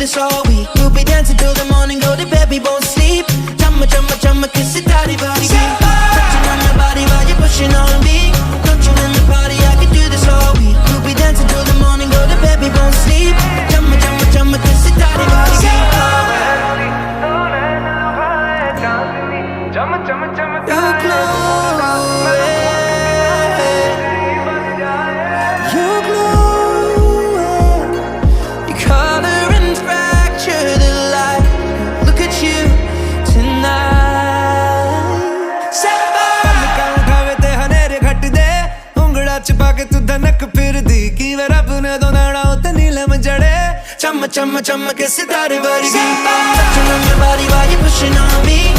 this all week. We'll be dancing till the morning, go to bed, we won't sleep. Chumma, chumma, chumma, kiss it, daddy, body. Touching on your body while you're pushing on me. Don't you in the party, I could do this all week. We'll be dancing till the morning, go to bed, we won't sleep. Chumma, chumma, chumma, kiss it, daddy, body. You glow, you glow. Your color and fracture the light. Look at you tonight. उठावे ते हनेरे घट दे उंगड़ा छुपा के तू धनक फिर दी की वे रब ने दो नाड़ा उते नीलम जड़े Chumma, chumma, chumma, kiss it, daddy, body. Touching on your body while you're pushing on me.